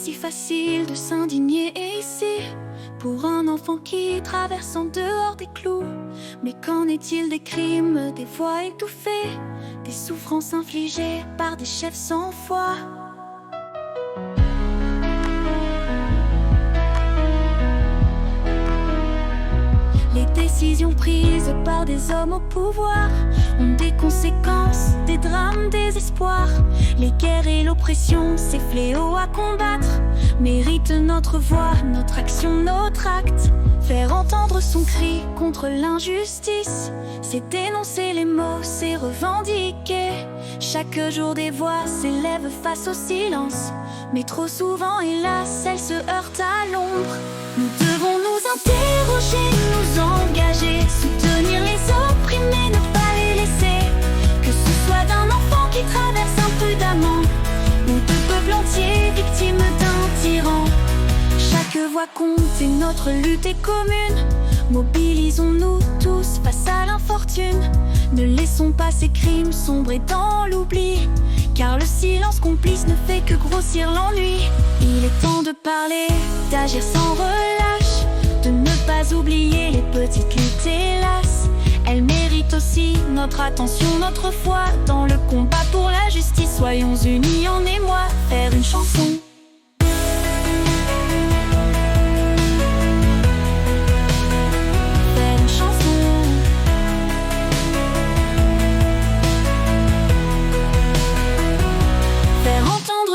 si facile de s'indigner ici pour un enfant qui traverse en dehors des clous. Mais qu'en est-il des crimes, des voix étouffées, des souffrances infligées par des chefs sans foi? Les décisions prises par des hommes au pouvoir ont des conséquences, des drames, des espoirs. Les guerres et l'oppression, ces fléaux à combattre, méritent notre voix, notre action, notre acte. Faire entendre son cri contre l'injustice, c'est dénoncer les maux, c'est revendiquer. Chaque jour des voix s'élèvent face au silence, mais trop souvent, hélas, elles se heurtent à l'ombre. Nous devons nous interroger, nous engager, soutenir les opprimés, ne pas les laisser. Que ce soit d'un enfant qui traverse imprudemment ou de peuple entier victime d'un tyran. Chaque voix compte et notre lutte est commune. Mobilisons-nous tous face à l'infortune. Ne laissons pas ces crimes sombrer dans l'oubli, car le silence complice ne fait que grossir l'ennui. Il est temps de parler, d'agir sans relâche, de ne pas oublier les petites luttes, hélas. Elles méritent aussi notre attention, notre foi. Dans le combat pour la justice, soyons unis en émoi. Faire une chanson.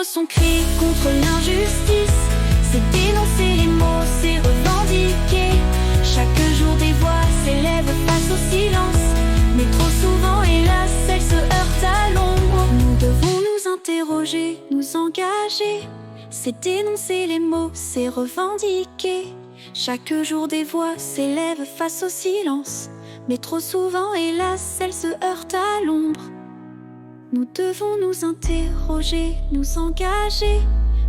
Son cri contre l'injustice, c'est dénoncer les maux, c'est revendiquer. Chaque jour des voix s'élèvent face au silence, mais trop souvent, hélas, elles se heurtent à l'ombre. Nous devons nous interroger, nous engager, c'est dénoncer les maux, c'est revendiquer. Chaque jour des voix s'élèvent face au silence, mais trop souvent, hélas, elles se heurtent à l'ombre. Nous devons nous interroger, nous engager,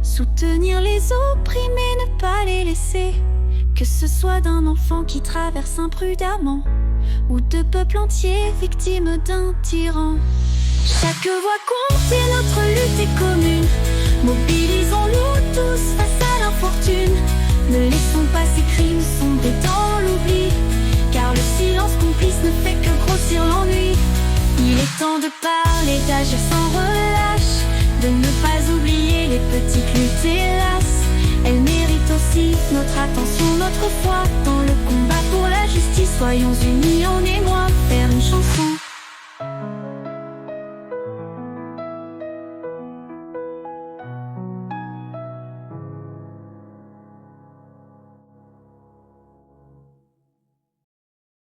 soutenir les opprimés, ne pas les laisser. Que ce soit d'un enfant qui traverse imprudemment ou de peuple entier victime d'un tyran. Chaque voix compte et notre lutte est commune. Mobilisons-nous tous face à l'infortune. Ne laissons pas ces crimes sombrer dans l'oubli, car le silence complice ne fait que grossir l'ennui. Il est temps de parler, d'agir sans relâche, de ne pas oublier les petites luttes, hélas. Elles méritent aussi notre attention, notre foi. Dans le combat pour la justice, soyons unis en émoi. Faire une chanson.